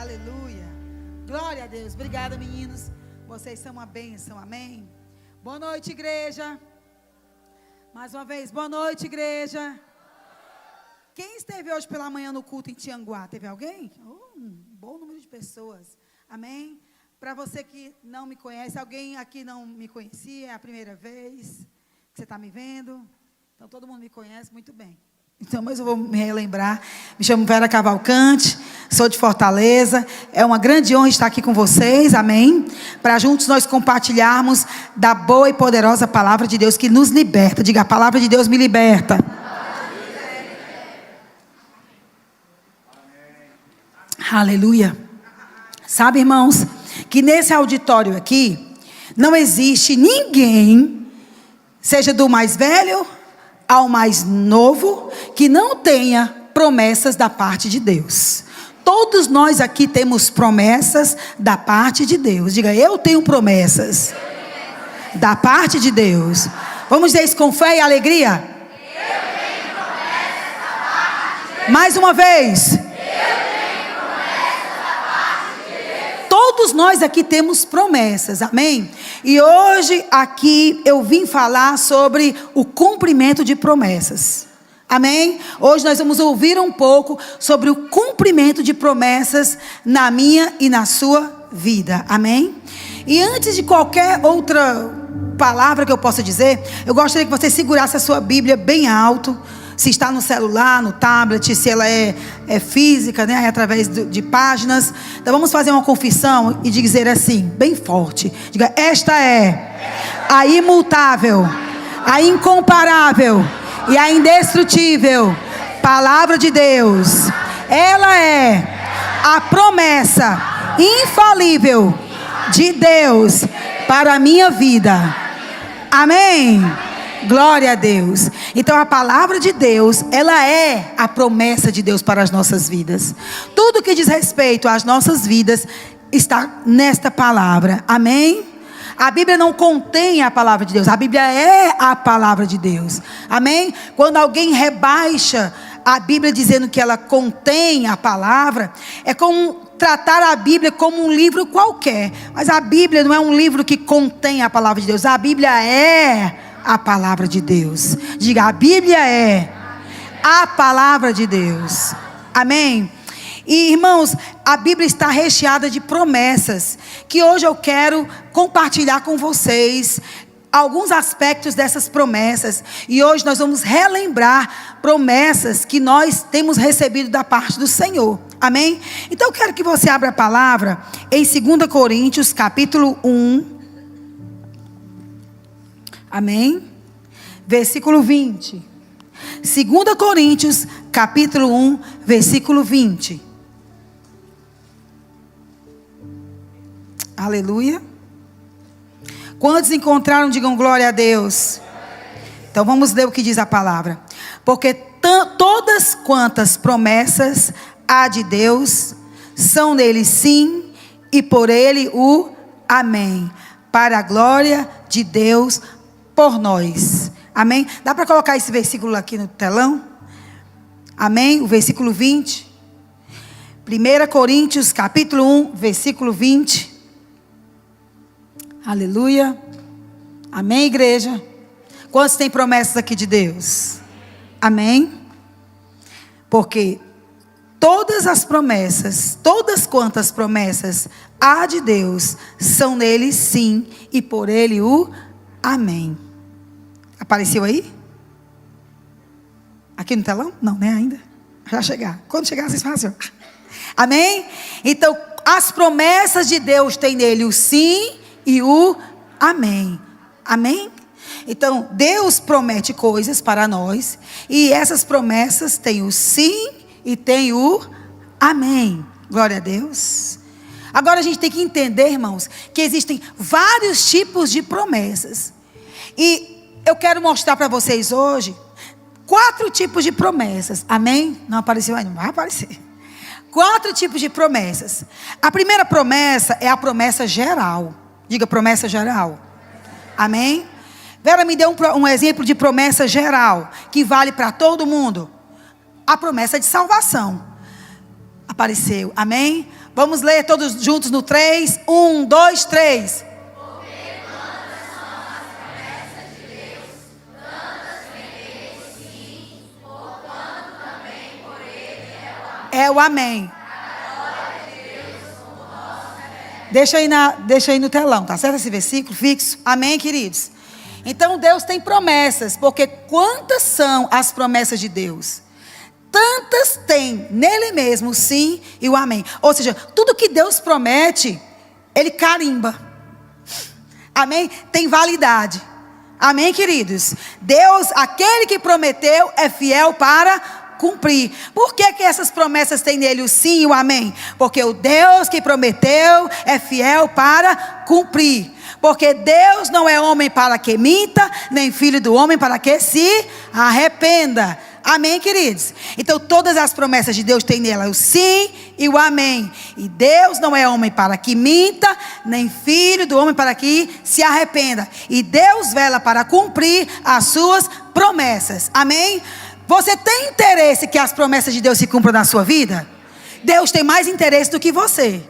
Aleluia. Glória a Deus. Obrigada, meninos. Vocês são uma bênção. Amém. Boa noite, igreja. Mais uma vez, boa noite, igreja. Quem esteve hoje pela manhã no culto em Tianguá? Teve alguém? Um bom número de pessoas. Amém. Para você que não me conhece, alguém aqui não me conhecia, é a primeira vez que você está me vendo. Então, todo mundo me conhece muito bem. Então, mas eu vou me relembrar. Me chamo Vera Cavalcante, sou de Fortaleza. É uma grande honra estar aqui com vocês, amém? Para juntos nós compartilharmos da boa e poderosa palavra de Deus que nos liberta. Diga, a palavra de Deus me liberta. Aleluia. Sabe, irmãos, que nesse auditório aqui não existe ninguém, seja do mais velho ao mais novo, que não tenha promessas da parte de Deus. Todos nós aqui temos promessas da parte de Deus. Diga, eu tenho promessas da parte de Deus. Vamos dizer isso com fé e alegria? Eu tenho promessas da parte de Deus. Mais uma vez. Todos nós aqui temos promessas, amém? E hoje aqui eu vim falar sobre o cumprimento de promessas, amém? Hoje nós vamos ouvir um pouco sobre o cumprimento de promessas na minha e na sua vida, amém? E antes de qualquer outra palavra que eu possa dizer, eu gostaria que você segurasse a sua Bíblia bem alto. Se está no celular, no tablet, se ela é física, né, através de páginas. Então vamos fazer uma confissão e dizer assim, bem forte. Diga, esta é a imutável, a incomparável e a indestrutível palavra de Deus. Ela é a promessa infalível de Deus para a minha vida. Amém? Glória a Deus. Então a palavra de Deus, ela é a promessa de Deus para as nossas vidas. Tudo que diz respeito às nossas vidas está nesta palavra. Amém? A Bíblia não contém a palavra de Deus. A Bíblia é a palavra de Deus. Amém? Quando alguém rebaixa a Bíblia dizendo que ela contém a palavra, é como tratar a Bíblia como um livro qualquer. Mas a Bíblia não é um livro que contém a palavra de Deus. A Bíblia é a palavra de Deus. Diga, a Bíblia é a palavra de Deus. Amém? E irmãos, a Bíblia está recheada de promessas, que hoje eu quero compartilhar com vocês alguns aspectos dessas promessas. E hoje nós vamos relembrar promessas que nós temos recebido da parte do Senhor. Amém? Então eu quero que você abra a palavra em 2 Coríntios capítulo 1. Amém? Versículo 20. 2 Coríntios, capítulo 1, versículo 20. Aleluia. Quantos encontraram, digam glória a Deus. Então vamos ler o que diz a palavra. Porque todas quantas promessas há de Deus, são nele sim, e por ele o amém. Para a glória de Deus por nós. Amém? Dá para colocar esse versículo aqui no telão? Amém? O versículo 20. 1 Coríntios capítulo 1, versículo 20. Aleluia. Amém, igreja? Quantos têm promessas aqui de Deus? Amém? Porque todas as promessas, todas quantas promessas há de Deus, são nele sim, e por ele o amém. Apareceu aí? Aqui no telão? Não, né, ainda? Já chegar. Quando chegar, vocês fazem. Amém? Então, as promessas de Deus têm nele o sim e o amém. Amém? Então, Deus promete coisas para nós, e essas promessas têm o sim e têm o amém. Glória a Deus. Agora a gente tem que entender, irmãos, que existem vários tipos de promessas. E eu quero mostrar para vocês hoje 4 tipos de promessas. Amém? Não apareceu ainda, vai aparecer. 4 tipos de promessas. A primeira promessa é a promessa geral. Diga, promessa geral. Amém? Vera me deu um exemplo de promessa geral, que vale para todo mundo. A promessa de salvação. Apareceu, amém? Vamos ler todos juntos no 3. 1, 2, 3. É o amém. Deixa aí no telão, tá certo esse versículo fixo? Amém, queridos? Então Deus tem promessas, porque quantas são as promessas de Deus? Tantas tem nele mesmo o sim e o amém. Ou seja, tudo que Deus promete, Ele carimba. Amém? Tem validade. Amém, queridos? Deus, aquele que prometeu, é fiel para cumprir. Por que essas promessas têm nele o sim e o amém? Porque o Deus que prometeu é fiel para cumprir. Porque Deus não é homem para que minta, nem filho do homem para que se arrependa. Amém, queridos? Então todas as promessas de Deus têm nela o sim e o amém. E Deus não é homem para que minta, nem filho do homem para que se arrependa. E Deus vela para cumprir as suas promessas. Amém? Você tem interesse que as promessas de Deus se cumpram na sua vida? Deus tem mais interesse do que você.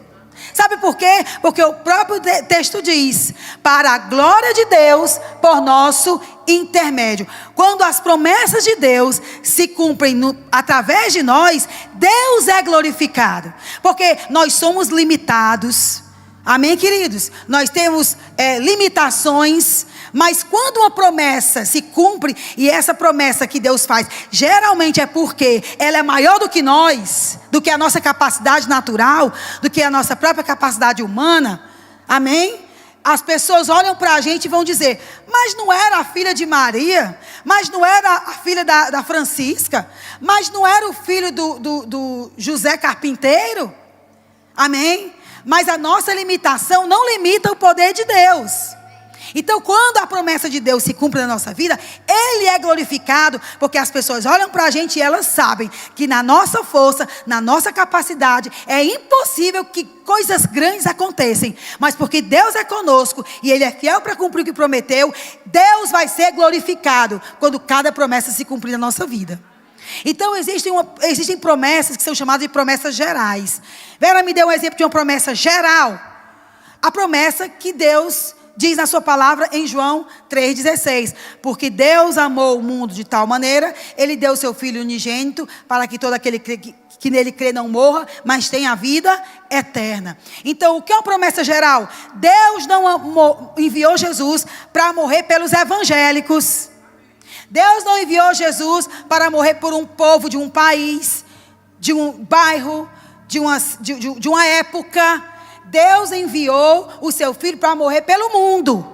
Sabe por quê? Porque o próprio texto diz: para a glória de Deus, por nosso intermédio. Quando as promessas de Deus se cumprem através de nós, Deus é glorificado. Porque nós somos limitados. Amém, queridos? Nós temos limitações. Mas quando uma promessa se cumpre, e essa promessa que Deus faz, geralmente é porque ela é maior do que nós, do que a nossa capacidade natural, do que a nossa própria capacidade humana. Amém? As pessoas olham para a gente e vão dizer: mas não era a filha de Maria? Mas não era a filha da Francisca? Mas não era o filho do José Carpinteiro? Amém? Mas a nossa limitação não limita o poder de Deus. Então, quando a promessa de Deus se cumpre na nossa vida, Ele é glorificado, porque as pessoas olham para a gente e elas sabem que na nossa força, na nossa capacidade, é impossível que coisas grandes aconteçam. Mas porque Deus é conosco e Ele é fiel para cumprir o que prometeu, Deus vai ser glorificado quando cada promessa se cumprir na nossa vida. Então existem promessas que são chamadas de promessas gerais. Vera me deu um exemplo de uma promessa geral. A promessa que Deus diz na sua palavra em João 3,16. Porque Deus amou o mundo de tal maneira, Ele deu o seu Filho unigênito, para que todo aquele que nele crê não morra, mas tenha a vida eterna. Então, o que é uma promessa geral? Deus não enviou Jesus para morrer pelos evangélicos. Deus não enviou Jesus para morrer por um povo de um país, de um bairro, de uma época. Deus enviou o seu Filho para morrer pelo mundo.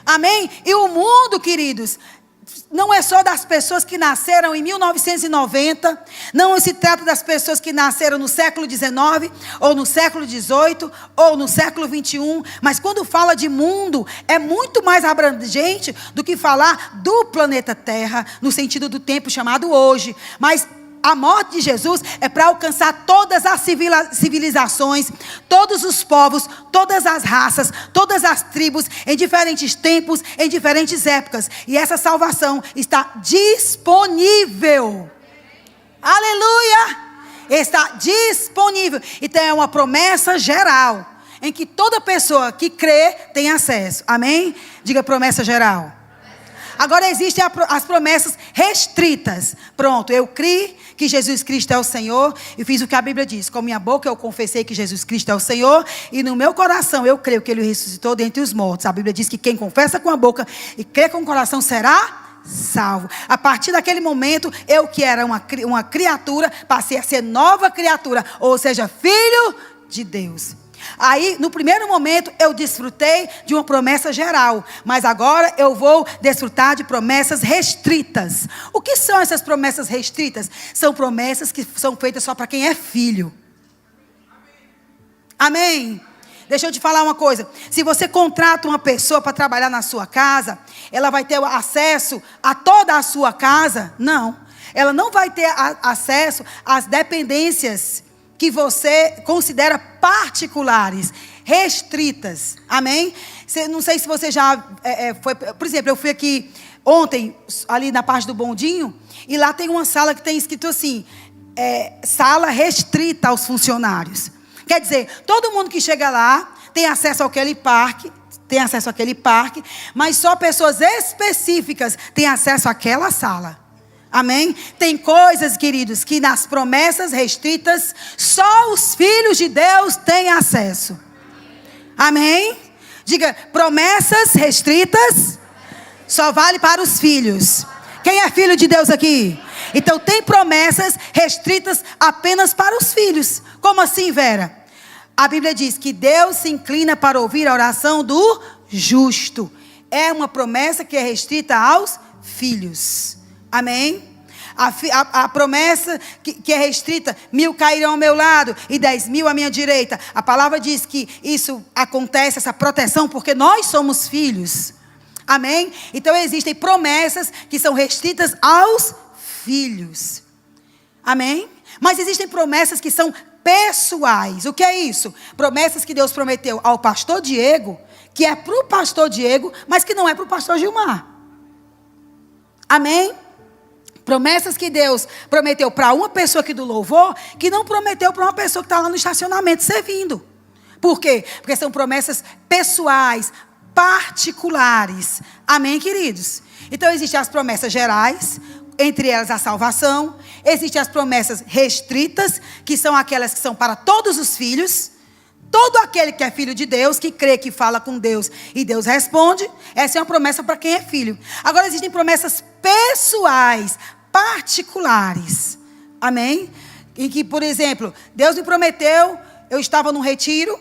Amém? E o mundo, queridos, não é só das pessoas que nasceram em 1990. Não se trata das pessoas que nasceram no século XIX, ou no século XVIII, ou no século XXI. Mas quando fala de mundo, é muito mais abrangente do que falar do planeta Terra, no sentido do tempo chamado hoje. Mas a morte de Jesus é para alcançar todas as civilizações, todos os povos, todas as raças, todas as tribos, em diferentes tempos, em diferentes épocas. E essa salvação está disponível. Aleluia! Está disponível. Então é uma promessa geral, em que toda pessoa que crê tem acesso. Amém? Diga promessa geral. Agora existem as promessas restritas. Pronto, eu criei que Jesus Cristo é o Senhor e fiz o que a Bíblia diz. Com minha boca eu confessei que Jesus Cristo é o Senhor e no meu coração eu creio que Ele ressuscitou dentre os mortos. A Bíblia diz que quem confessa com a boca e crê com o coração será salvo. A partir daquele momento, eu que era uma criatura, passei a ser nova criatura, ou seja, filho de Deus. Aí, no primeiro momento, eu desfrutei de uma promessa geral. Mas agora eu vou desfrutar de promessas restritas. O que são essas promessas restritas? São promessas que são feitas só para quem é filho. Amém? Deixa eu te falar uma coisa. Se você contrata uma pessoa para trabalhar na sua casa, ela vai ter acesso a toda a sua casa? Não. Ela não vai ter acesso às dependências que você considera particulares, restritas. Amém? Não sei se você já foi... Por exemplo, eu fui aqui ontem, ali na parte do bondinho, e lá tem uma sala que tem escrito assim, sala restrita aos funcionários. Quer dizer, todo mundo que chega lá tem acesso àquele parque, mas só pessoas específicas têm acesso àquela sala. Amém? Tem coisas, queridos, que nas promessas restritas, só os filhos de Deus têm acesso. Amém? Diga, promessas restritas só vale para os filhos. Quem é filho de Deus aqui? Então tem promessas restritas apenas para os filhos. Como assim, Vera? A Bíblia diz que Deus se inclina para ouvir a oração do justo. É uma promessa que é restrita aos filhos. Amém? A promessa que é restrita, 1000 cairão ao meu lado e 10.000 à minha direita. A palavra diz que isso acontece, essa proteção, porque nós somos filhos. Amém? Então existem promessas que são restritas aos filhos. Amém? Mas existem promessas que são pessoais. O que é isso? Promessas que Deus prometeu ao pastor Diego, que é para o pastor Diego, mas que não é para o pastor Gilmar. Amém? Promessas que Deus prometeu para uma pessoa aqui do louvor, que não prometeu para uma pessoa que está lá no estacionamento servindo. Por quê? Porque são promessas pessoais, particulares. Amém, queridos? Então existem as promessas gerais, entre elas a salvação. Existem as promessas restritas, que são aquelas que são para todos os filhos. Todo aquele que é filho de Deus, que crê, que fala com Deus e Deus responde, essa é uma promessa para quem é filho. Agora existem promessas pessoais, particulares. Amém? Em que, por exemplo, Deus me prometeu, eu estava num retiro,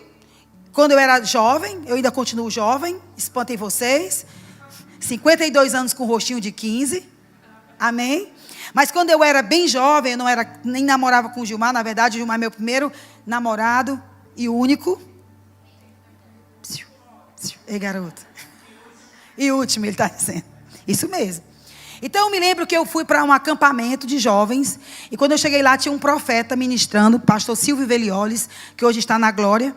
quando eu era jovem, eu ainda continuo jovem, espantem vocês, 52 anos com rostinho de 15. Amém? Mas quando eu era bem jovem, eu não era, nem namorava com o Gilmar, na verdade, o Gilmar é meu primeiro namorado e único. Ei, garoto. E último, ele está dizendo. Isso mesmo. Então eu me lembro que eu fui para um acampamento de jovens, e quando eu cheguei lá tinha um profeta ministrando, pastor Silvio Velioles, que hoje está na glória.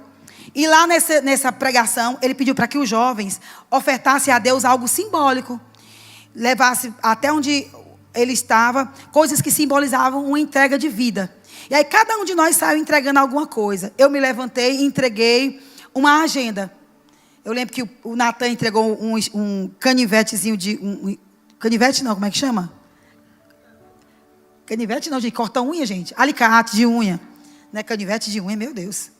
E lá nessa pregação, ele pediu para que os jovens ofertassem a Deus algo simbólico. Levasse até onde ele estava, coisas que simbolizavam uma entrega de vida. E aí cada um de nós saiu entregando alguma coisa. Eu me levantei e entreguei uma agenda. Eu lembro que o Natan entregou um canivetezinho de... canivete não, como é que chama? Canivete não, gente, corta unha, gente. Alicate de unha. Não é canivete de unha, meu Deus.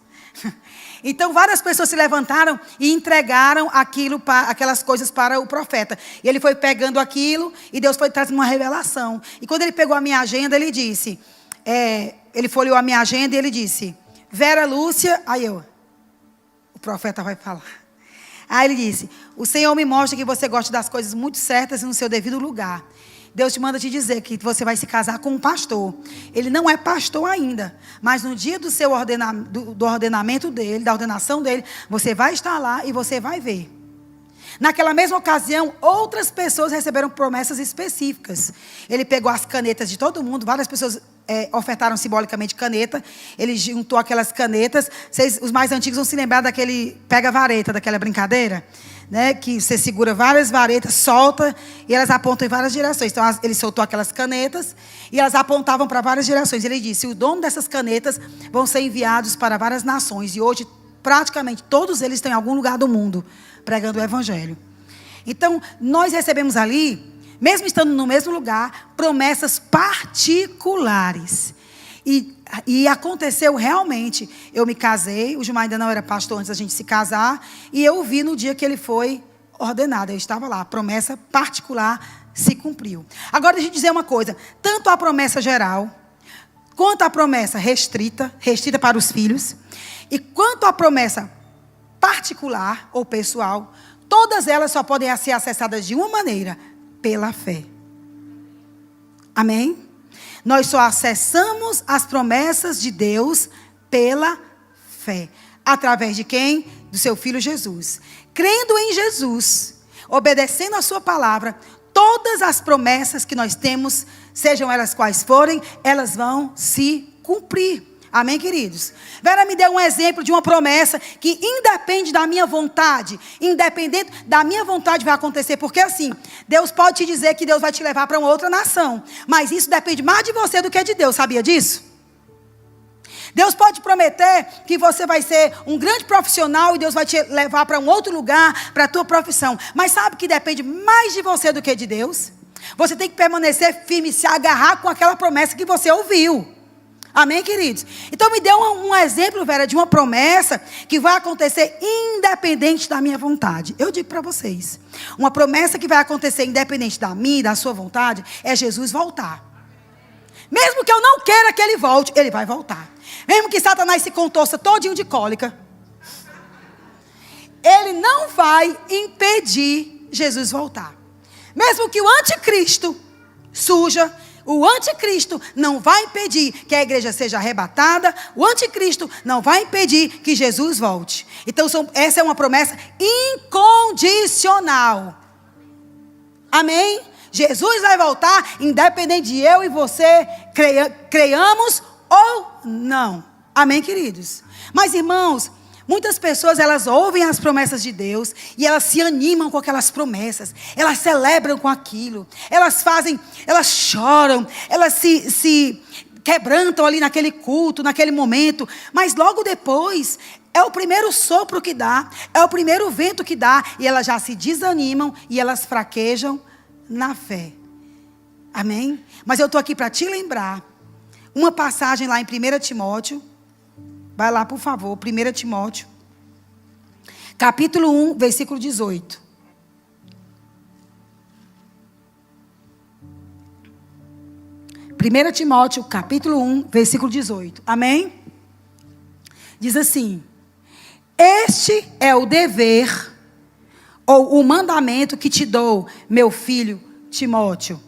Então várias pessoas se levantaram e entregaram aquelas coisas para o profeta. E ele foi pegando aquilo e Deus foi trazendo uma revelação. E quando ele pegou a minha agenda, ele disse... ele folheou a minha agenda e ele disse... Vera Lúcia... Aí o profeta vai falar. Aí ele disse... O Senhor me mostra que você gosta das coisas muito certas e no seu devido lugar. Deus te manda te dizer que você vai se casar com um pastor. Ele não é pastor ainda. Mas no dia do seu do ordenamento dele, da ordenação dele, você vai estar lá e você vai ver. Naquela mesma ocasião, outras pessoas receberam promessas específicas. Ele pegou as canetas de todo mundo. Várias pessoas ofertaram simbolicamente caneta. Ele juntou aquelas canetas. Os mais antigos vão se lembrar daquele pega-vareta, daquela brincadeira, né? Que você segura várias varetas, solta e elas apontam em várias direções. Então ele soltou aquelas canetas e elas apontavam para várias direções. Ele disse: o dono dessas canetas vão ser enviados para várias nações. E hoje, praticamente todos eles estão em algum lugar do mundo pregando o evangelho. Então, nós recebemos ali, mesmo estando no mesmo lugar, promessas particulares. E aconteceu realmente. Eu me casei, o Gilmar ainda não era pastor antes da gente se casar, e eu vi no dia que ele foi ordenado. Eu estava lá, a promessa particular se cumpriu. Agora deixa eu dizer uma coisa, tanto a promessa geral, quanto a promessa restrita para os filhos, e quanto a promessa particular ou pessoal, todas elas só podem ser acessadas de uma maneira, pela fé. Amém? Nós só acessamos as promessas de Deus pela fé. Através de quem? Do seu Filho Jesus. Crendo em Jesus, obedecendo a sua palavra, todas as promessas que nós temos, sejam elas quais forem, elas vão se cumprir. Amém, queridos? Vera me deu um exemplo de uma promessa que independe da minha vontade. Independente da minha vontade vai acontecer. Porque assim, Deus pode te dizer que Deus vai te levar para uma outra nação. Mas isso depende mais de você do que de Deus. Sabia disso? Deus pode prometer que você vai ser um grande profissional e Deus vai te levar para um outro lugar, para a tua profissão. Mas sabe que depende mais de você do que de Deus? Você tem que permanecer firme e se agarrar com aquela promessa que você ouviu. Amém, queridos? Então me dê um exemplo, Vera, de uma promessa que vai acontecer independente da minha vontade. Eu digo para vocês, uma promessa que vai acontecer independente da minha e da sua vontade é Jesus voltar. Mesmo que eu não queira que ele volte, ele vai voltar. Mesmo que Satanás se contorça todinho de cólica, ele não vai impedir Jesus voltar. Mesmo que o anticristo surja, o anticristo não vai impedir que a igreja seja arrebatada. O anticristo não vai impedir que Jesus volte. Então essa é uma promessa incondicional. Amém? Jesus vai voltar independente de eu e você creiamos ou não. Amém, queridos? Mas, irmãos, muitas pessoas, elas ouvem as promessas de Deus e elas se animam com aquelas promessas. Elas celebram com aquilo. Elas choram, elas se quebrantam ali naquele culto, naquele momento. Mas logo depois, é o primeiro sopro que dá, é o primeiro vento que dá, e elas já se desanimam e elas fraquejam na fé. Amém? Mas eu estou aqui para te lembrar uma passagem lá em 1 Timóteo. Vai lá, por favor, 1 Timóteo, capítulo 1, versículo 18. Timóteo, capítulo 1, versículo 18. Amém? Diz assim: este é o dever, ou o mandamento que te dou, meu filho Timóteo,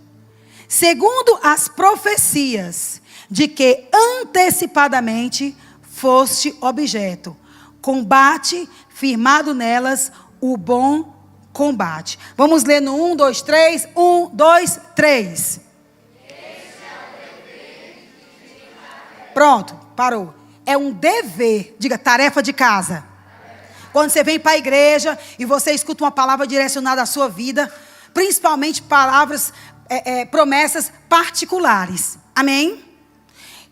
segundo as profecias de que antecipadamente foste objeto. Combate, firmado nelas, o bom combate. Vamos ler no 1, 2, 3. 1, 2, 3. Pronto, parou. É um dever. Diga, tarefa de casa. Quando você vem para a igreja e você escuta uma palavra direcionada à sua vida, principalmente palavras, promessas particulares. Amém?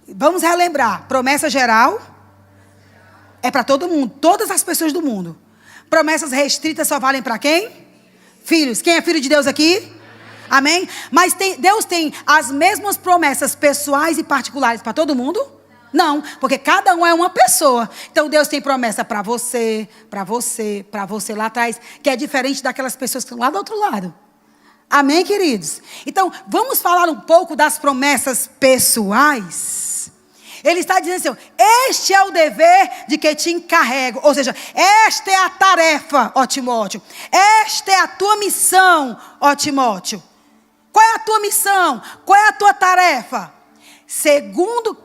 Vamos relembrar. Promessa geral é para todo mundo, todas as pessoas do mundo. Promessas restritas só valem para quem? Filhos. Quem é filho de Deus aqui? Amém? Mas Deus tem as mesmas promessas pessoais e particulares para todo mundo? Não, porque cada um é uma pessoa. Então Deus tem promessa para você, para você, para você lá atrás, que é diferente daquelas pessoas que estão lá do outro lado. Amém, queridos? Então, vamos falar um pouco das promessas pessoais. Ele está dizendo assim: este é o dever de que te encarrego. Ou seja, esta é a tarefa, ó Timóteo. Esta é a tua missão, ó Timóteo. Qual é a tua missão? Qual é a tua tarefa? Segundo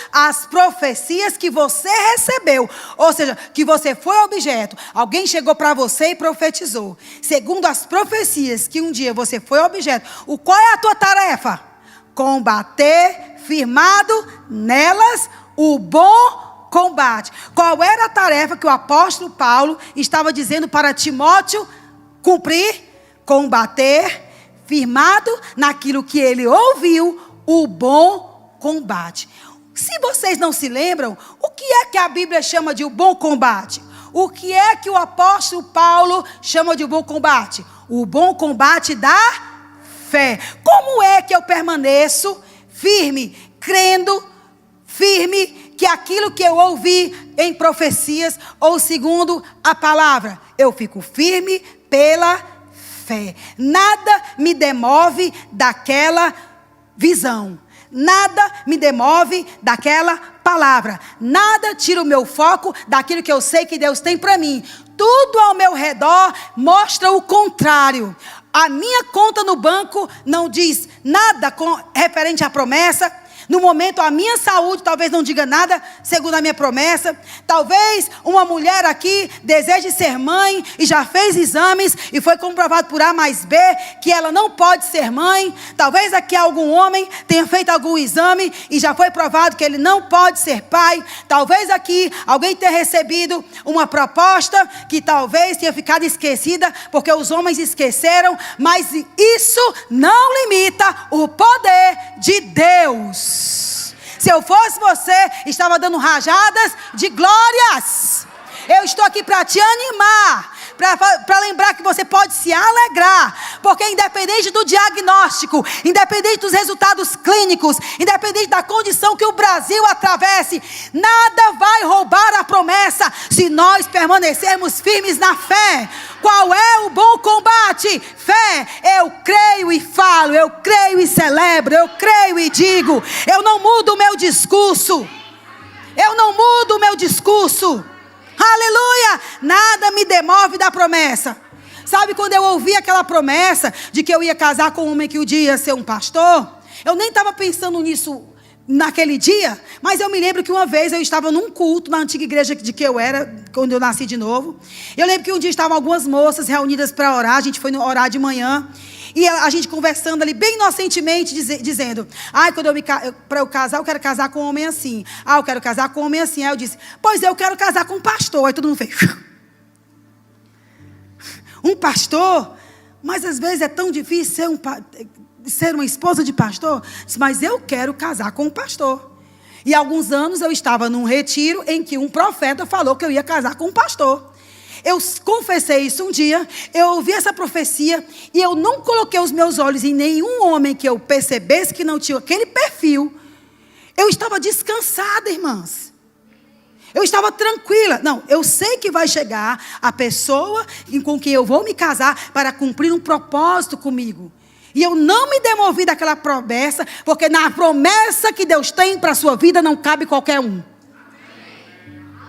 as profecias que você recebeu. Ou seja, que você foi objeto. Alguém chegou para você e profetizou. Segundo as profecias que um dia você foi objeto. Qual é a tua tarefa? Combater, firmado nelas, o bom combate. Qual era a tarefa que o apóstolo Paulo estava dizendo para Timóteo cumprir? Combater, firmado naquilo que ele ouviu, o bom combate. Se vocês não se lembram, o que é que a Bíblia chama de o bom combate? O que é que o apóstolo Paulo chama de o bom combate? O bom combate da fé. Como é que eu permaneço firme, crendo, firme, que aquilo que eu ouvi em profecias, ou segundo a palavra, eu fico firme pela fé. Nada me demove daquela visão. Nada me demove daquela palavra. Nada tira o meu foco daquilo que eu sei que Deus tem para mim. Tudo ao meu redor mostra o contrário. A minha conta no banco não diz nada referente à promessa. No momento, a minha saúde talvez não diga nada, segundo a minha promessa. Talvez uma mulher aqui deseje ser mãe e já fez exames e foi comprovado por A mais B que ela não pode ser mãe. Talvez aqui algum homem tenha feito algum exame e já foi provado que ele não pode ser pai. Talvez aqui alguém tenha recebido uma proposta que talvez tenha ficado esquecida porque os homens esqueceram. Mas isso não limita o poder de Deus. Se eu fosse você, estava dando rajadas de glórias. Eu estou aqui para te animar, para lembrar que você pode se alegrar, porque independente do diagnóstico, independente dos resultados clínicos, independente da condição que o Brasil atravesse, nada vai roubar a promessa se nós permanecermos firmes na fé. Qual é o bom combate? Fé. Eu creio e falo, eu creio e celebro, eu creio e digo. Eu não mudo o meu discurso. Eu não mudo o meu discurso. Aleluia! Nada me demove da promessa. Sabe quando eu ouvi aquela promessa de que eu ia casar com um homem que um dia ia ser um pastor? Eu nem estava pensando nisso naquele dia, mas eu me lembro que uma vez eu estava num culto na antiga igreja de que eu era, quando eu nasci de novo. Eu lembro que um dia estavam algumas moças reunidas para orar, a gente foi orar de manhã. E a gente conversando ali bem inocentemente, dizendo: para eu casar, eu quero casar com um homem assim. Eu quero casar com um homem assim. Aí eu disse: pois eu quero casar com um pastor. Aí todo mundo fez: um pastor? Mas às vezes é tão difícil ser uma esposa de pastor. Disse: mas eu quero casar com um pastor. E há alguns anos eu estava num retiro em que um profeta falou que eu ia casar com um pastor. Eu confessei isso um dia, eu ouvi essa profecia e eu não coloquei os meus olhos em nenhum homem que eu percebesse que não tinha aquele perfil. Eu estava descansada, irmãs. Eu estava tranquila. Não, eu sei que vai chegar a pessoa com quem eu vou me casar para cumprir um propósito comigo. E eu não me demovi daquela promessa, porque na promessa que Deus tem para a sua vida não cabe qualquer um.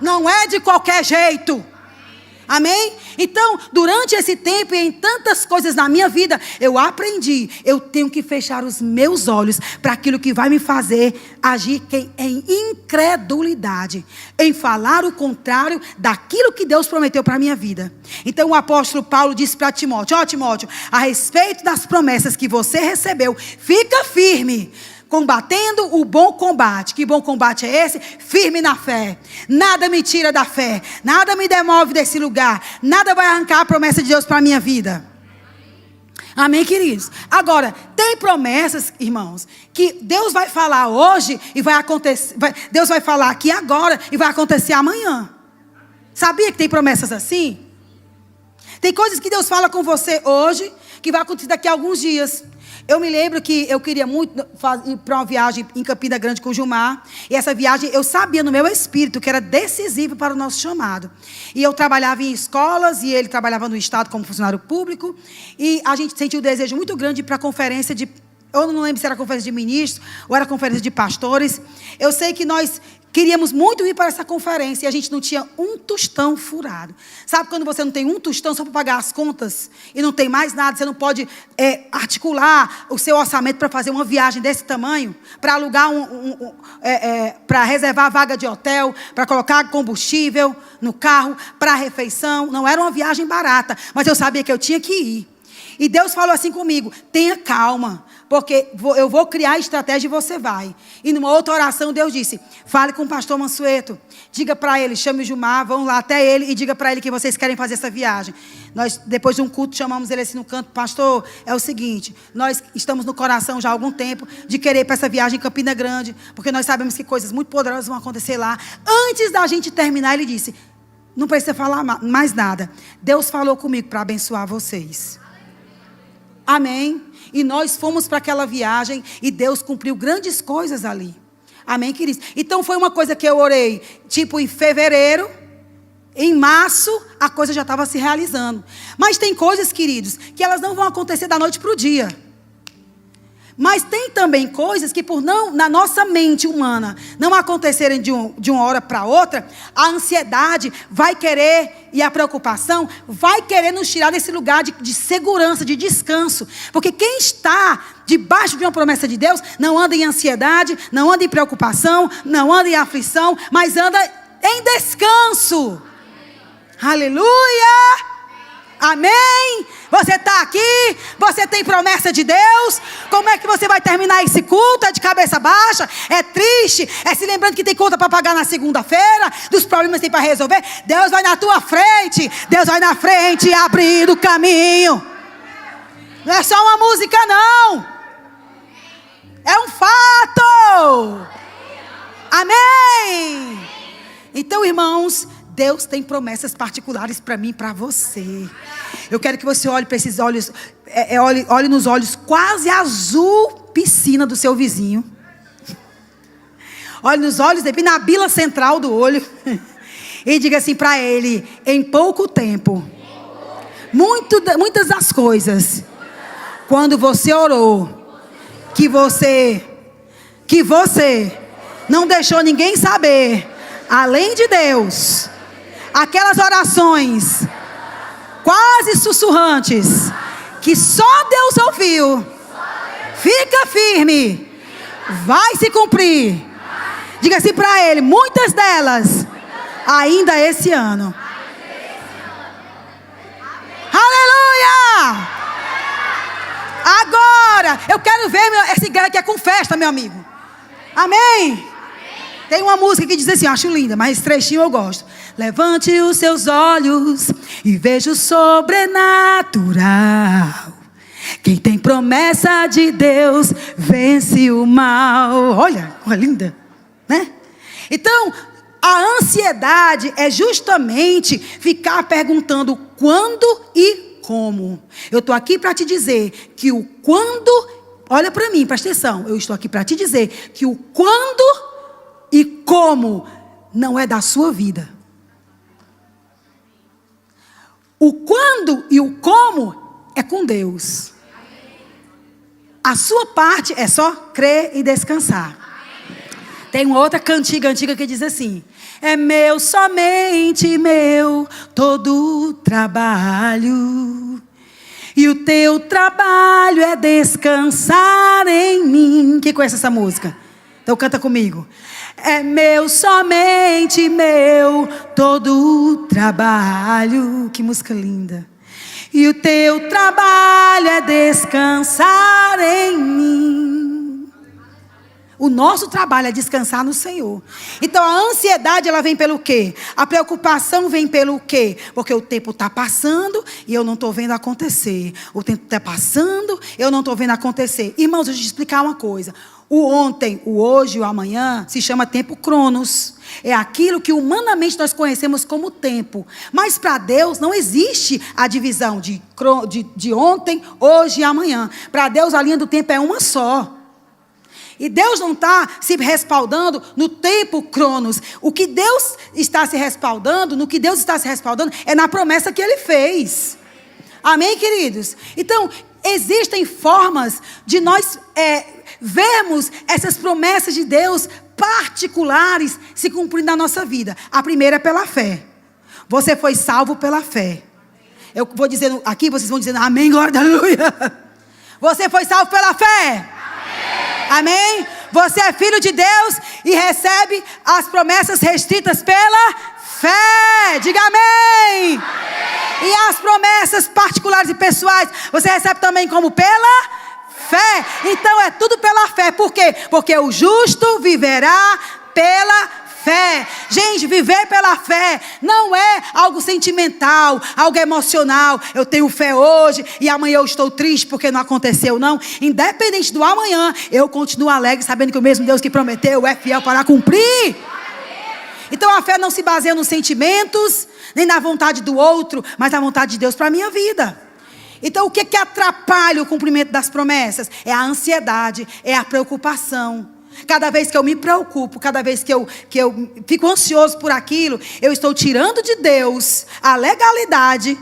Não é de qualquer jeito. Amém? Então, durante esse tempo e em tantas coisas na minha vida, eu aprendi, eu tenho que fechar os meus olhos para aquilo que vai me fazer agir em incredulidade, em falar o contrário daquilo que Deus prometeu para a minha vida. Então o apóstolo Paulo disse para Timóteo: Timóteo, a respeito das promessas que você recebeu, fica firme, combatendo o bom combate. Que bom combate é esse? Firme na fé. Nada me tira da fé. Nada me demove desse lugar. Nada vai arrancar a promessa de Deus para a minha vida. Amém, queridos? Agora, tem promessas, irmãos, que Deus vai falar hoje e vai acontecer. Deus vai falar aqui agora e vai acontecer amanhã. Sabia que tem promessas assim? Tem coisas que Deus fala com você hoje que vai acontecer daqui a alguns dias. Eu me lembro que eu queria muito ir para uma viagem em Campina Grande com o Gilmar. E essa viagem eu sabia no meu espírito que era decisiva para o nosso chamado. E eu trabalhava em escolas e ele trabalhava no Estado como funcionário público. E a gente sentiu um desejo muito grande de ir para a conferência de... Eu não lembro se era conferência de ministros ou era conferência de pastores. Eu sei que nós queríamos muito ir para essa conferência e a gente não tinha um tostão furado. Sabe quando você não tem um tostão só para pagar as contas e não tem mais nada, você não pode articular o seu orçamento para fazer uma viagem desse tamanho, para alugar para reservar a vaga de hotel, para colocar combustível no carro, para a refeição. Não era uma viagem barata, mas eu sabia que eu tinha que ir. E Deus falou assim comigo: tenha calma, porque eu vou criar estratégia e você vai. E numa outra oração Deus disse: fale com o pastor Mansueto, diga para ele, chame o Gilmar, vão lá até ele e diga para ele que vocês querem fazer essa viagem. Nós, depois de um culto, chamamos ele assim no canto: pastor, é o seguinte, nós estamos no coração já há algum tempo de querer ir para essa viagem em Campina Grande, porque nós sabemos que coisas muito poderosas vão acontecer lá. Antes da gente terminar, ele disse: não precisa falar mais nada, Deus falou comigo para abençoar vocês. Amém? E nós fomos para aquela viagem e Deus cumpriu grandes coisas ali. Amém, queridos? Então foi uma coisa que eu orei, tipo em fevereiro, em março, a coisa já estava se realizando. Mas tem coisas, queridos, que elas não vão acontecer da noite para o dia. Mas tem também coisas que na nossa mente humana, não acontecerem de uma hora para outra, a ansiedade vai querer, e a preocupação vai querer nos tirar desse lugar de segurança, de descanso. Porque quem está debaixo de uma promessa de Deus, não anda em ansiedade, não anda em preocupação, não anda em aflição, mas anda em descanso. Aleluia! Amém? Você está aqui, você tem promessa de Deus. Como é que você vai terminar esse culto? É de cabeça baixa? É triste? É se lembrando que tem conta para pagar na segunda-feira? Dos problemas que tem para resolver? Deus vai na tua frente. Deus vai na frente abrindo o caminho. Não é só uma música, não. É um fato. Amém! Então, irmãos, Deus tem promessas particulares para mim e para você. Eu quero que você olhe para esses olhos, olhe nos olhos quase azul piscina do seu vizinho. Olhe nos olhos, na bila central do olho. E diga assim para ele: em pouco tempo, muitas das coisas, quando você orou, que você não deixou ninguém saber, além de Deus, aquelas orações quase sussurrantes, que só Deus ouviu, fica firme, vai se cumprir. Diga assim para ele: muitas delas, ainda esse ano. Aleluia! Agora, eu quero ver essa igreja que é com festa, meu amigo. Amém? Tem uma música que diz assim, eu acho linda, mas esse trechinho eu gosto. Levante os seus olhos e veja o sobrenatural. Quem tem promessa de Deus vence o mal. Olha, linda, né? Então, a ansiedade é justamente ficar perguntando quando e como. Eu estou aqui para te dizer que o quando, olha para mim, presta atenção. Eu estou aqui para te dizer que o quando e como não é da sua vida. O quando e o como é com Deus. A sua parte é só crer e descansar. Tem uma outra cantiga antiga que diz assim: é meu, somente meu, todo o trabalho. E o teu trabalho é descansar em mim. Quem conhece essa música? Então canta comigo. É meu, somente meu, todo o trabalho. Que música linda. E o teu trabalho é descansar em mim. O nosso trabalho é descansar no Senhor. Então a ansiedade, ela vem pelo quê? A preocupação vem pelo quê? Porque o tempo está passando e eu não estou vendo acontecer. O tempo está passando, eu não estou vendo acontecer. Irmãos, deixa eu te explicar uma coisa. O ontem, o hoje e o amanhã se chama tempo cronos. É aquilo que humanamente nós conhecemos como tempo. Mas para Deus não existe a divisão de ontem, hoje e amanhã. Para Deus a linha do tempo é uma só. E Deus não está se respaldando no tempo cronos. O que Deus está se respaldando, no que Deus está se respaldando, é na promessa que Ele fez. Amém, queridos? Então, existem formas de nós vermos essas promessas de Deus particulares se cumprindo na nossa vida. A primeira é pela fé. Você foi salvo pela fé. Eu vou dizendo aqui, vocês vão dizendo amém, glória, aleluia. Você foi salvo pela fé. Amém? Você é filho de Deus e recebe as promessas restritas pela fé. Diga amém. E as promessas particulares e pessoais você recebe também como pela fé. Então é tudo pela fé. Por quê? Porque o justo viverá pela fé. Gente, viver pela fé não é algo sentimental, algo emocional. Eu tenho fé hoje e amanhã eu estou triste porque não aconteceu, não. Independente do amanhã, eu continuo alegre sabendo que o mesmo Deus que prometeu é fiel para cumprir. Então a fé não se baseia nos sentimentos, nem na vontade do outro, mas na vontade de Deus para a minha vida. Então o que atrapalha o cumprimento das promessas? É a ansiedade, é a preocupação. Cada vez que eu me preocupo, cada vez que eu fico ansioso por aquilo, eu estou tirando de Deus a legalidade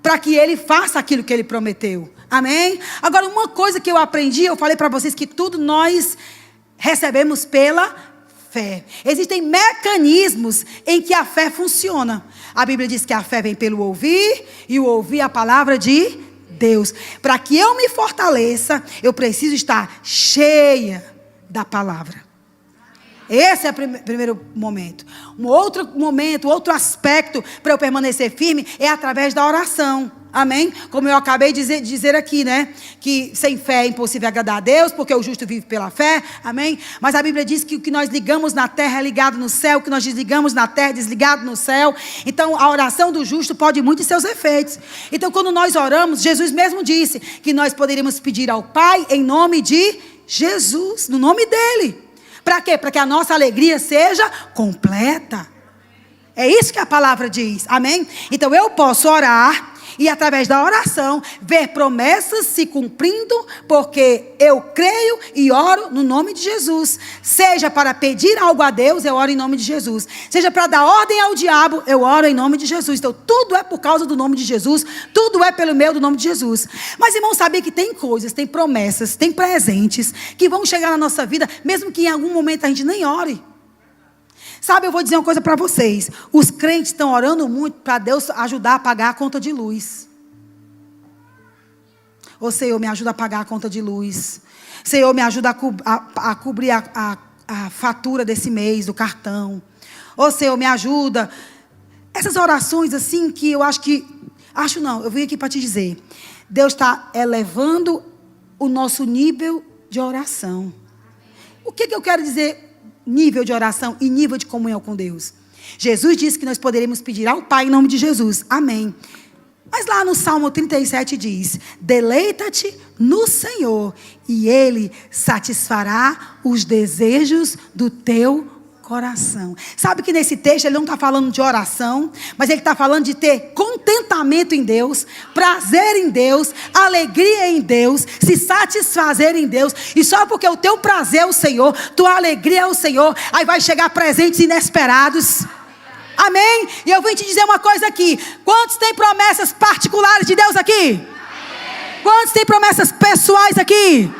para que Ele faça aquilo que Ele prometeu. Amém? Agora, uma coisa que eu aprendi, eu falei para vocês que tudo nós recebemos pela fé. Existem mecanismos em que a fé funciona. A Bíblia diz que a fé vem pelo ouvir e o ouvir a palavra de Deus. Para que eu me fortaleça, eu preciso estar cheia da palavra. Esse é o primeiro momento. Um outro momento, outro aspecto para eu permanecer firme é através da oração. Amém? Como eu acabei de dizer aqui, né? Que sem fé é impossível agradar a Deus, porque o justo vive pela fé. Amém? Mas a Bíblia diz que o que nós ligamos na terra é ligado no céu, o que nós desligamos na terra é desligado no céu. Então a oração do justo pode muito em seus efeitos. Então quando nós oramos, Jesus mesmo disse que nós poderíamos pedir ao Pai em nome de Jesus, no nome dele. Para quê? Para que a nossa alegria seja completa. É isso que a palavra diz, amém? Então eu posso orar e através da oração ver promessas se cumprindo, porque eu creio e oro no nome de Jesus. Seja para pedir algo a Deus, eu oro em nome de Jesus. Seja para dar ordem ao diabo, eu oro em nome de Jesus. Então tudo é por causa do nome de Jesus, tudo é pelo meio do nome de Jesus. Mas irmão, sabia que tem coisas, tem promessas, tem presentes que vão chegar na nossa vida, mesmo que em algum momento a gente nem ore. Sabe, eu vou dizer uma coisa para vocês. Os crentes estão orando muito para Deus ajudar a pagar a conta de luz. Ô Senhor, me ajuda a pagar a conta de luz. Senhor, me ajuda a cobrir a fatura desse mês, do cartão. Ô Senhor, me ajuda. Essas orações assim que eu acho que... Acho não, eu vim aqui para te dizer. Deus está elevando o nosso nível de oração. O que eu quero dizer? Nível de oração e nível de comunhão com Deus. Jesus disse que nós poderíamos pedir ao Pai em nome de Jesus. Amém. Mas lá no Salmo 37 diz: deleita-te no Senhor e Ele satisfará os desejos do teu coração. Sabe que nesse texto ele não está falando de oração, mas ele está falando de ter contentamento em Deus, prazer em Deus, alegria em Deus, se satisfazer em Deus. E só porque o teu prazer é o Senhor, tua alegria é o Senhor, aí vai chegar presentes inesperados. Amém? E eu vim te dizer uma coisa aqui: quantos têm promessas particulares de Deus aqui? Amém. Quantos têm promessas pessoais aqui?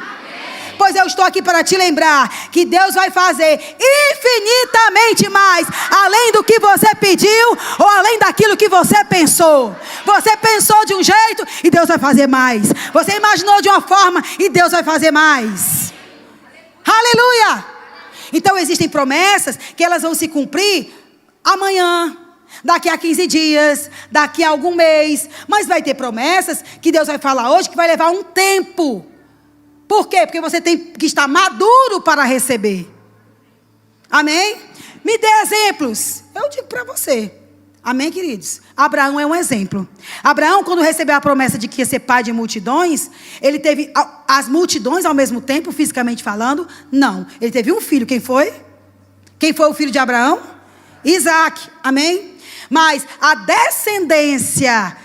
Pois eu estou aqui para te lembrar que Deus vai fazer infinitamente mais, além do que você pediu ou além daquilo que você pensou. Você pensou de um jeito e Deus vai fazer mais. Você imaginou de uma forma e Deus vai fazer mais. Aleluia! Então existem promessas que elas vão se cumprir amanhã, daqui a 15 dias, daqui a algum mês. Mas vai ter promessas que Deus vai falar hoje que vai levar um tempo. Por quê? Porque você tem que estar maduro para receber. Amém? Me dê exemplos. Eu digo para você. Amém, queridos? Abraão é um exemplo. Abraão, quando recebeu a promessa de que ia ser pai de multidões, ele teve as multidões ao mesmo tempo, fisicamente falando? Não. Ele teve um filho. Quem foi? Quem foi o filho de Abraão? Isaac. Amém? Mas a descendência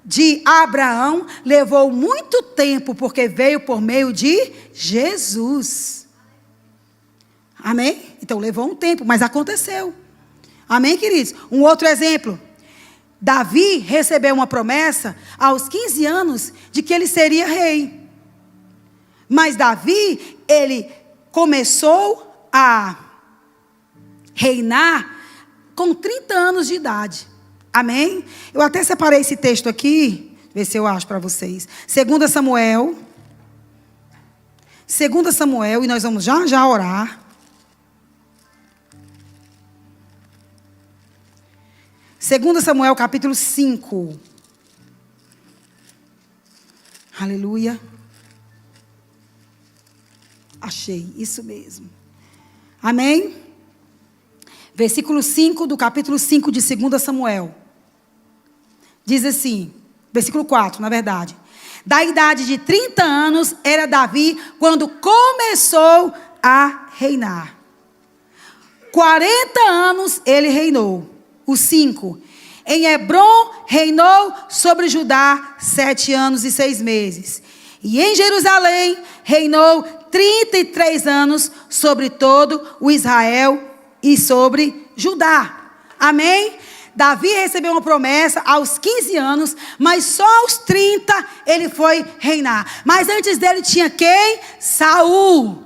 de Abraão levou muito tempo, porque veio por meio de Jesus. Amém? Então levou um tempo, mas aconteceu. Amém, queridos? Um outro exemplo. Davi recebeu uma promessa aos 15 anos de que ele seria rei. Mas Davi, ele começou a reinar com 30 anos de idade. Amém? Eu até separei esse texto aqui, ver se eu acho para vocês. 2 Samuel, e nós vamos já orar. 2 Samuel capítulo 5. Aleluia. Achei, isso mesmo. Amém? Versículo 5 do capítulo 5 de 2 Samuel. Diz assim, versículo 4, na verdade. Da idade de 30 anos era Davi quando começou a reinar. 40 anos ele reinou. O 5. Em Hebrom reinou sobre Judá 7 anos e 6 meses. E em Jerusalém reinou 33 anos sobre todo o Israel e sobre Judá. Amém? Davi recebeu uma promessa aos 15 anos, mas só aos 30 ele foi reinar. Mas antes dele tinha quem? Saul.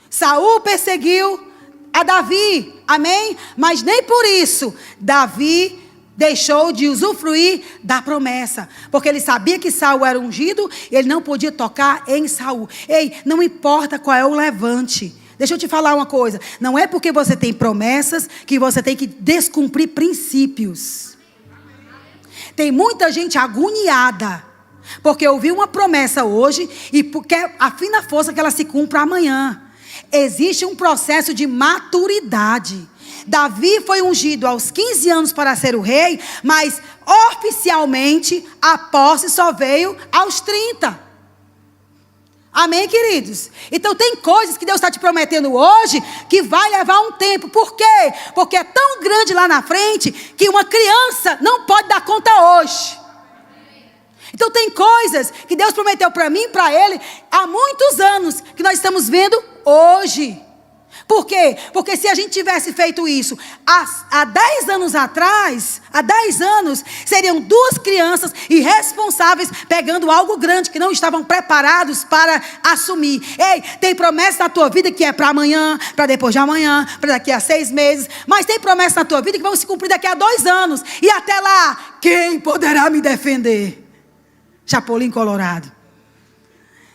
Saul perseguiu a Davi, amém? Mas nem por isso Davi deixou de usufruir da promessa, porque ele sabia que Saul era ungido, ele não podia tocar em Saul. Ei, não importa qual é o levante. Deixa eu te falar uma coisa. Não é porque você tem promessas que você tem que descumprir princípios. Tem muita gente agoniada porque ouviu uma promessa hoje e porque afina a força que ela se cumpra amanhã. Existe um processo de maturidade. Davi foi ungido aos 15 anos para ser o rei, mas oficialmente a posse só veio aos 30. Amém, queridos? Então tem coisas que Deus está te prometendo hoje que vai levar um tempo. Por quê? Porque é tão grande lá na frente que uma criança não pode dar conta hoje. Então tem coisas que Deus prometeu para mim e para ele há muitos anos que nós estamos vendo hoje. Por quê? Porque se a gente tivesse feito isso há 10 anos atrás, há 10 anos, seriam 2 crianças irresponsáveis pegando algo grande que não estavam preparados para assumir. Ei, tem promessa na tua vida que é para amanhã, para depois de amanhã, para daqui a 6 meses. Mas tem promessa na tua vida que vão se cumprir daqui a 2 anos. E até lá, quem poderá me defender? Chapolin Colorado.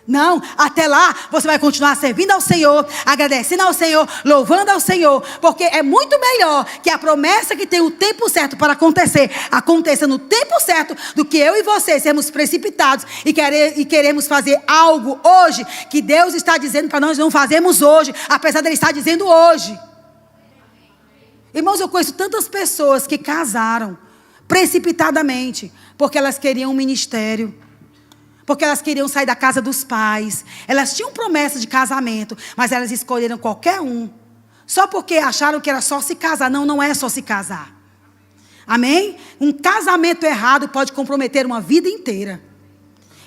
Não, até lá você vai continuar servindo ao Senhor, agradecendo ao Senhor, louvando ao Senhor, porque é muito melhor que a promessa que tem o tempo certo para acontecer, aconteça no tempo certo, do que eu e você sermos precipitados e queremos fazer algo hoje, que Deus está dizendo para nós não fazermos hoje, apesar dele estar dizendo hoje. Irmãos, eu conheço tantas pessoas que casaram precipitadamente, porque elas queriam um ministério, porque elas queriam sair da casa dos pais. Elas tinham promessa de casamento, mas elas escolheram qualquer um. Só porque acharam que era só se casar. Não, não é só se casar. Amém? Um casamento errado pode comprometer uma vida inteira.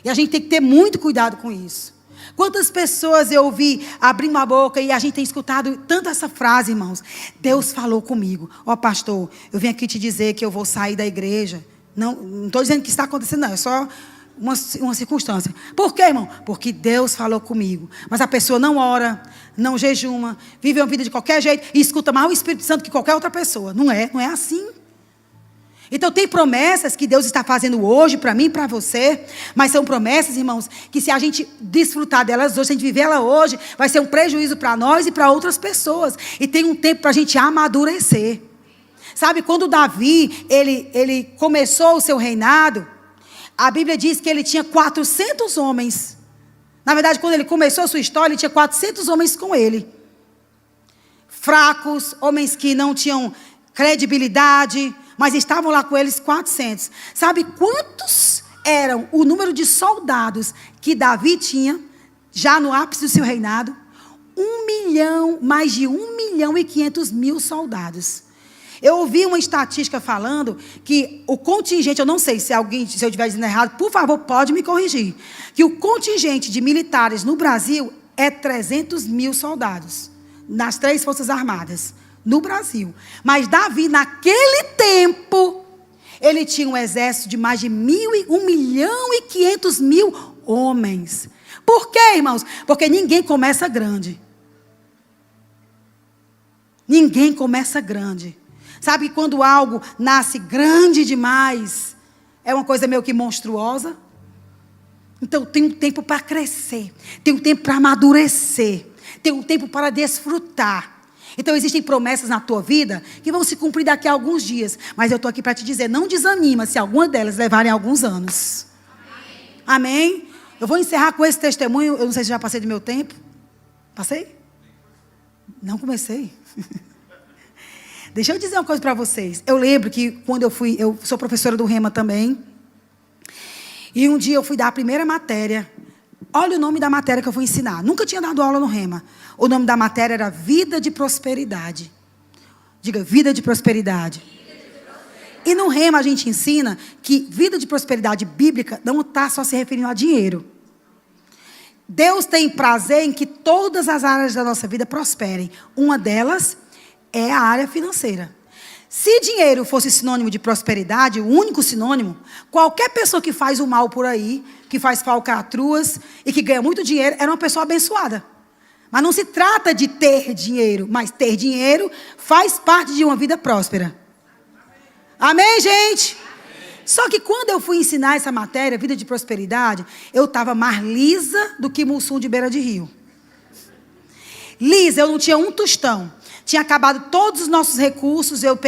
E a gente tem que ter muito cuidado com isso. Quantas pessoas eu ouvi abrindo a boca e a gente tem escutado tanto essa frase, irmãos. Deus falou comigo. Ó, pastor, eu vim aqui te dizer que eu vou sair da igreja. Não estou dizendo que está acontecendo, não. É só uma circunstância. Por quê, irmão? Porque Deus falou comigo. Mas a pessoa não ora, não jejuma, vive uma vida de qualquer jeito e escuta mais o Espírito Santo que qualquer outra pessoa. Não é assim. Então tem promessas que Deus está fazendo hoje para mim e para você. Mas são promessas, irmãos, que se a gente desfrutar delas hoje, se a gente viver ela hoje, vai ser um prejuízo para nós e para outras pessoas. E tem um tempo para a gente amadurecer. Sabe, quando Davi, ele começou o seu reinado, a Bíblia diz que ele tinha 400 homens. Na verdade, quando ele começou a sua história, ele tinha 400 homens com ele. Fracos, homens que não tinham credibilidade, mas estavam lá com eles 400. Sabe quantos eram o número de soldados que Davi tinha, já no ápice do seu reinado? 1 milhão, mais de 1.500.000 soldados. Eu ouvi uma estatística falando que o contingente, eu não sei se eu estiver dizendo errado, por favor, pode me corrigir. Que o contingente de militares no Brasil é 300.000 soldados. Nas 3 Forças Armadas, no Brasil. Mas Davi, naquele tempo, ele tinha um exército de mais de 1.500.000 homens. Por quê, irmãos? Porque ninguém começa grande. Ninguém começa grande. Sabe que quando algo nasce grande demais, é uma coisa meio que monstruosa? Então tem um tempo para crescer, tem um tempo para amadurecer, tem um tempo para desfrutar. Então existem promessas na tua vida que vão se cumprir daqui a alguns dias. Mas eu estou aqui para te dizer, não desanima se alguma delas levarem alguns anos. Amém? Eu vou encerrar com esse testemunho. Eu não sei se já passei do meu tempo. Passei? Não comecei. Deixa eu dizer uma coisa para vocês. Eu lembro que quando eu sou professora do Rema também. E um dia eu fui dar a primeira matéria. Olha o nome da matéria que eu vou ensinar. Nunca tinha dado aula no Rema. O nome da matéria era Vida de Prosperidade. Diga, Vida de Prosperidade. E no Rema a gente ensina que vida de prosperidade bíblica não está só se referindo a dinheiro. Deus tem prazer em que todas as áreas da nossa vida prosperem. Uma delas é a área financeira. Se dinheiro fosse sinônimo de prosperidade, o único sinônimo, qualquer pessoa que faz o mal por aí, que faz falcatruas e que ganha muito dinheiro, era uma pessoa abençoada. Mas não se trata de ter dinheiro, mas ter dinheiro faz parte de uma vida próspera. Amém, gente? Só que quando eu fui ensinar essa matéria, vida de prosperidade, eu estava mais lisa do que Mussum de beira de rio. Lisa, eu não tinha um tostão. Tinha acabado todos os nossos recursos, eu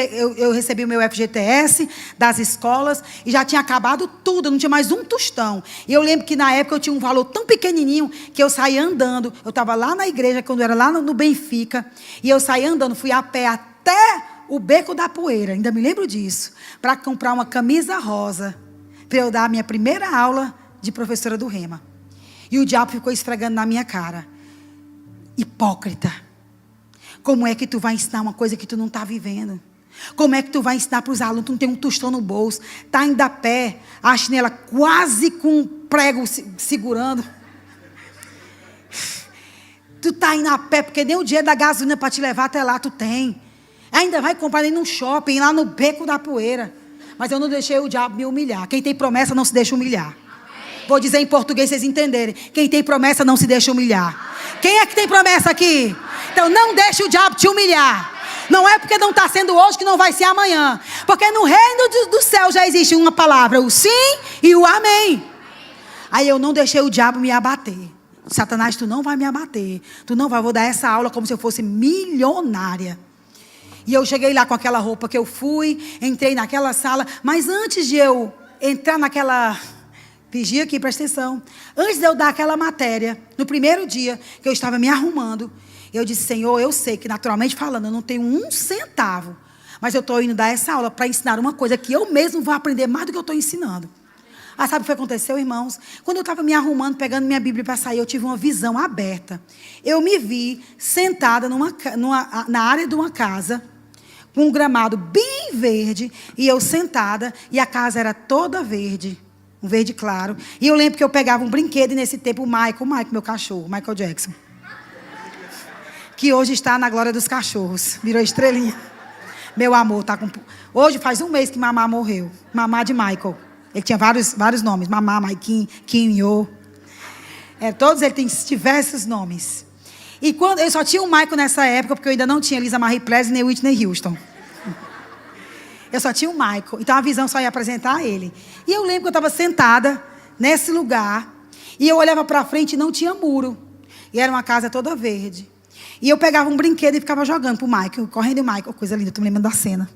recebi o meu FGTS das escolas e já tinha acabado tudo, eu não tinha mais um tostão. E eu lembro que na época eu tinha um valor tão pequenininho que eu saía andando. Eu estava lá na igreja, quando eu era lá no Benfica, e eu saía andando, fui a pé até o Beco da Poeira, ainda me lembro disso, para comprar uma camisa rosa, para eu dar a minha primeira aula de professora do Rema. E o diabo ficou esfregando na minha cara. Hipócrita. Como é que tu vai ensinar uma coisa que tu não está vivendo? Como é que tu vai ensinar para os alunos? Tu não tem um tostão no bolso. Está ainda a pé. A chinela quase com um prego segurando. Tu está indo a pé porque nem o dinheiro da gasolina para te levar até lá tu tem. Ainda vai comprar nem no shopping, lá no beco da poeira. Mas eu não deixei o diabo me humilhar. Quem tem promessa não se deixa humilhar. Amém. Vou dizer em português vocês entenderem. Quem tem promessa não se deixa humilhar. Amém. Quem é que tem promessa aqui? Então não deixe o diabo te humilhar. Não é porque não está sendo hoje que não vai ser amanhã. Porque no reino do céu já existe uma palavra, o sim e o amém. Aí eu não deixei o diabo me abater. Satanás, tu não vai me abater. Tu não vai, vou dar essa aula como se eu fosse milionária. E eu cheguei lá com aquela roupa que eu fui, entrei naquela sala. Mas antes de eu entrar naquela... Vigia aqui, presta atenção. Antes de eu dar aquela matéria, no primeiro dia que eu estava me arrumando, eu disse, Senhor, eu sei que naturalmente falando, eu não tenho um centavo. Mas eu estou indo dar essa aula para ensinar uma coisa que eu mesmo vou aprender mais do que eu estou ensinando. Ah, sabe o que aconteceu, irmãos? Quando eu estava me arrumando, pegando minha Bíblia para sair, eu tive uma visão aberta. Eu me vi sentada na área de uma casa, com um gramado bem verde, e eu sentada, e a casa era toda verde, um verde claro. E eu lembro que eu pegava um brinquedo, e nesse tempo o Michael, meu cachorro, Michael Jackson, que hoje está na glória dos cachorros, virou estrelinha. Meu amor, tá com... Hoje faz um mês que Mamá morreu, Mamá de Michael. Ele tinha vários nomes, Mamá, Maikin, Kim, Yo. Todos eles têm diversos nomes. E quando eu só tinha o Michael nessa época, porque eu ainda não tinha Lisa Marie Presley nem Whitney Houston. Eu só tinha o Michael. Então a visão só ia apresentar a ele. E eu lembro que eu estava sentada nesse lugar. E eu olhava para frente e não tinha muro. E era uma casa toda verde. E eu pegava um brinquedo e ficava jogando pro Michael. Correndo o Michael. Coisa linda, estou me lembrando da cena.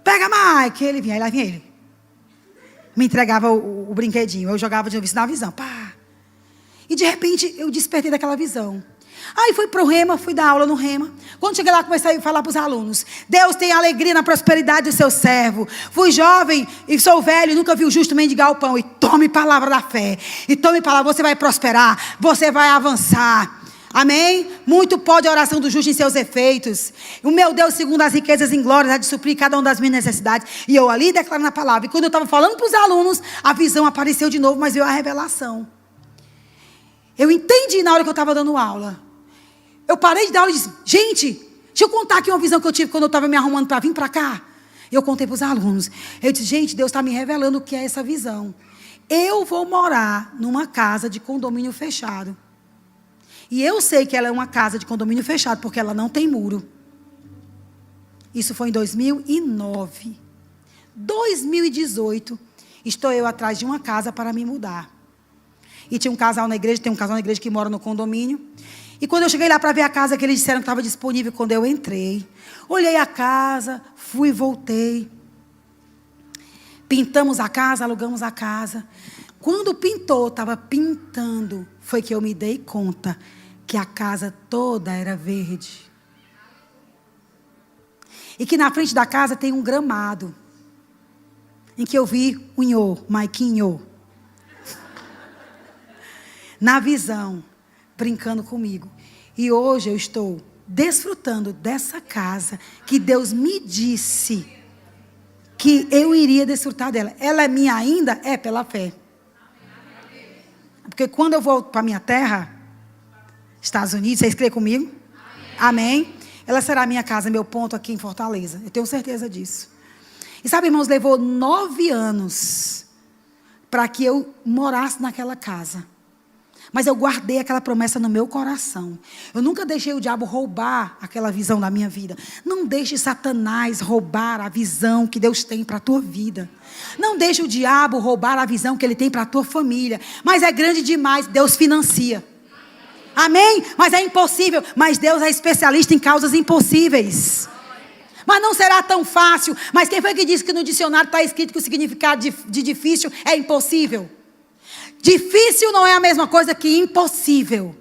Pega, Michael. Ele vinha, aí lá vinha ele. Me entregava o brinquedinho. Eu jogava de novo na visão. Pá. E de repente eu despertei daquela visão. Aí fui para o Rema, fui dar aula no Rema. Quando cheguei lá, comecei a falar para os alunos. Deus tem alegria na prosperidade do seu servo. Fui jovem e sou velho, nunca vi o justo mendigar o pão. E tome palavra da fé. E tome palavra, você vai prosperar. Você vai avançar. Amém? Muito pode a oração do justo em seus efeitos. O meu Deus, segundo as riquezas em glórias, há de suprir cada uma das minhas necessidades. E eu ali declarando a palavra. E quando eu estava falando para os alunos, a visão apareceu de novo, mas veio a revelação. Eu entendi na hora que eu estava dando aula. Eu parei de dar aula e disse, gente, deixa eu contar aqui uma visão que eu tive quando eu estava me arrumando para vir para cá. Eu contei para os alunos. Eu disse, gente, Deus está me revelando o que é essa visão. Eu vou morar numa casa de condomínio fechado. E eu sei que ela é uma casa de condomínio fechado, porque ela não tem muro. Isso foi em 2009. 2018, estou eu atrás de uma casa para me mudar. E tinha um casal na igreja, tem um casal na igreja que mora no condomínio. E quando eu cheguei lá para ver a casa que eles disseram que estava disponível, quando eu entrei, olhei a casa, fui e voltei. Pintamos a casa, alugamos a casa. Quando pintou, estava pintando, foi que eu me dei conta que a casa toda era verde. E que na frente da casa tem um gramado, em que eu vi o Nhô, Maiquinho, na visão, brincando comigo. E hoje eu estou desfrutando dessa casa que Deus me disse que eu iria desfrutar dela. Ela é minha ainda? É pela fé. Porque quando eu volto para a minha terra, Estados Unidos, vocês creem comigo? Amém? Ela será a minha casa, meu ponto aqui em Fortaleza. Eu tenho certeza disso. E sabe, irmãos, levou 9 anos para que eu morasse naquela casa. Mas eu guardei aquela promessa no meu coração. Eu nunca deixei o diabo roubar aquela visão da minha vida. Não deixe Satanás roubar a visão que Deus tem para a tua vida. Não deixe o diabo roubar a visão que ele tem para a tua família. Mas é grande demais, Deus financia. Amém? Mas é impossível. Mas Deus é especialista em causas impossíveis. Mas não será tão fácil. Mas quem foi que disse que no dicionário está escrito que o significado de difícil é impossível? Difícil não é a mesma coisa que impossível.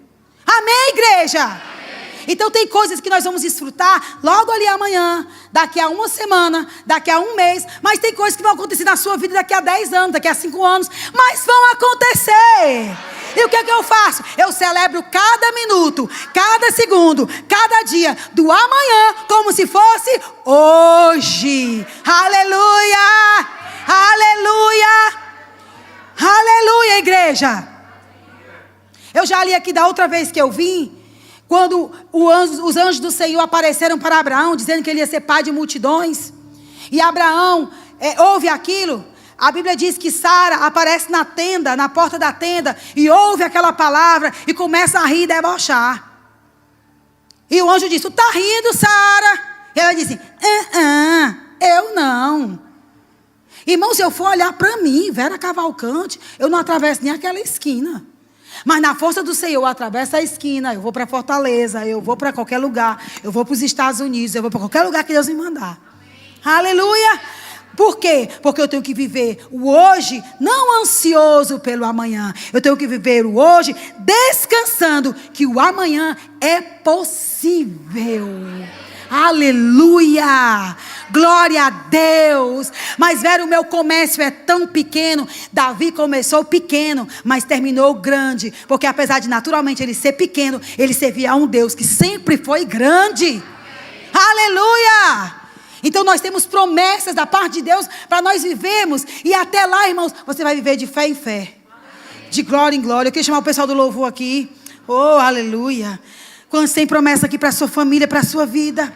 Amém, igreja? Amém. Então tem coisas que nós vamos desfrutar logo ali amanhã, daqui a uma semana, daqui a um mês. Mas tem coisas que vão acontecer na sua vida daqui a 10 anos, daqui a 5 anos. Mas vão acontecer. E o que é que eu faço? Eu celebro cada minuto, cada segundo, cada dia do amanhã como se fosse hoje. Aleluia! Aleluia! Aleluia, igreja! Eu já li aqui da outra vez que eu vim, quando os anjos do Senhor apareceram para Abraão, dizendo que ele ia ser pai de multidões. E Abraão ouve aquilo. A Bíblia diz que Sara aparece na tenda, na porta da tenda, e ouve aquela palavra e começa a rir e debochar. E o anjo disse: tu está rindo, Sara? E ela disse: eu não. Irmão, se eu for olhar para mim, Vera Cavalcante, eu não atravesso nem aquela esquina. Mas na força do Senhor eu atravesso a esquina, eu vou para Fortaleza, eu vou para qualquer lugar, eu vou para os Estados Unidos, eu vou para qualquer lugar que Deus me mandar. Aleluia! Por quê? Porque eu tenho que viver o hoje, não ansioso pelo amanhã. Eu tenho que viver o hoje descansando que o amanhã é possível. Aleluia! Glória a Deus! Mas, Vera, o meu comércio é tão pequeno. Davi começou pequeno, mas terminou grande. Porque apesar de naturalmente ele ser pequeno, ele servia a um Deus que sempre foi grande. Aleluia! Então nós temos promessas da parte de Deus para nós vivermos. E até lá, irmãos, você vai viver de fé em fé, de glória em glória. Eu queria chamar o pessoal do louvor aqui. Oh, aleluia! Quantos tem promessa aqui para a sua família, para a sua vida?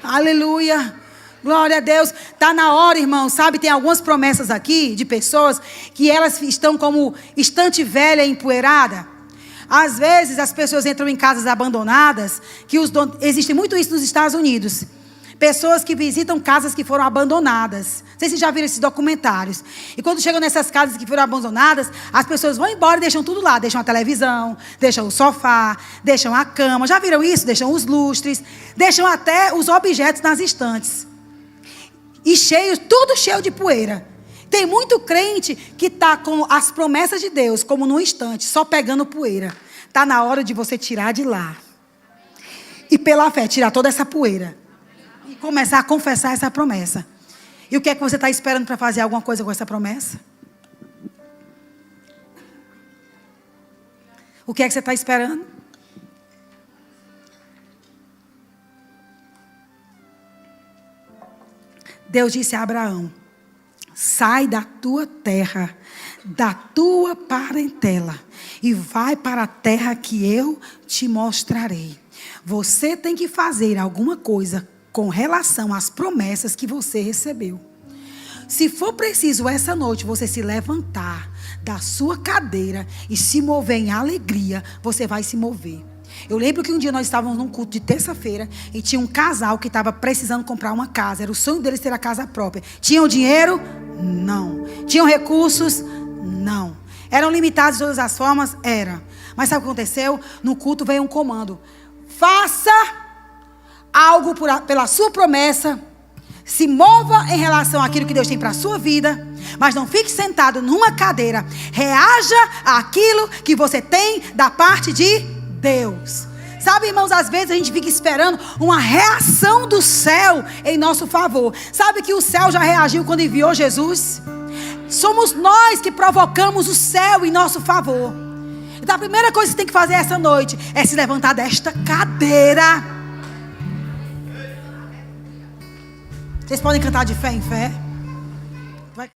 Aleluia! Glória a Deus. Está na hora, irmão, sabe? Tem algumas promessas aqui de pessoas que elas estão como estante velha empoeirada. Às vezes as pessoas entram em casas abandonadas, existe muito isso nos Estados Unidos. Pessoas que visitam casas que foram abandonadas. Não sei se já viram esses documentários. E quando chegam nessas casas que foram abandonadas, as pessoas vão embora e deixam tudo lá. Deixam a televisão, deixam o sofá, deixam a cama. Já viram isso? Deixam os lustres, deixam até os objetos nas estantes. E tudo cheio de poeira. Tem muito crente que está com as promessas de Deus, como num instante, só pegando poeira. Está na hora de você tirar de lá. E pela fé, tirar toda essa poeira. E começar a confessar essa promessa. E o que é que você está esperando para fazer alguma coisa com essa promessa? O que é que você está esperando? Deus disse a Abraão: sai da tua terra, da tua parentela, e vai para a terra que eu te mostrarei. Você tem que fazer alguma coisa com relação às promessas que você recebeu. Se for preciso essa noite você se levantar da sua cadeira e se mover em alegria, você vai se mover. Eu lembro que um dia nós estávamos num culto de terça-feira e tinha um casal que estava precisando comprar uma casa. Era o sonho deles ter a casa própria. Tinham dinheiro? Não. Tinham recursos? Não. Eram limitados de todas as formas? Era. Mas sabe o que aconteceu? No culto veio um comando: faça algo pela sua promessa, se mova em relação àquilo que Deus tem para a sua vida, mas não fique sentado numa cadeira. Reaja àquilo que você tem da parte de Deus. Sabe, irmãos, às vezes a gente fica esperando uma reação do céu em nosso favor. Sabe que o céu já reagiu quando enviou Jesus? Somos nós que provocamos o céu em nosso favor. Então a primeira coisa que você tem que fazer essa noite é se levantar desta cadeira. Vocês podem cantar de fé em fé?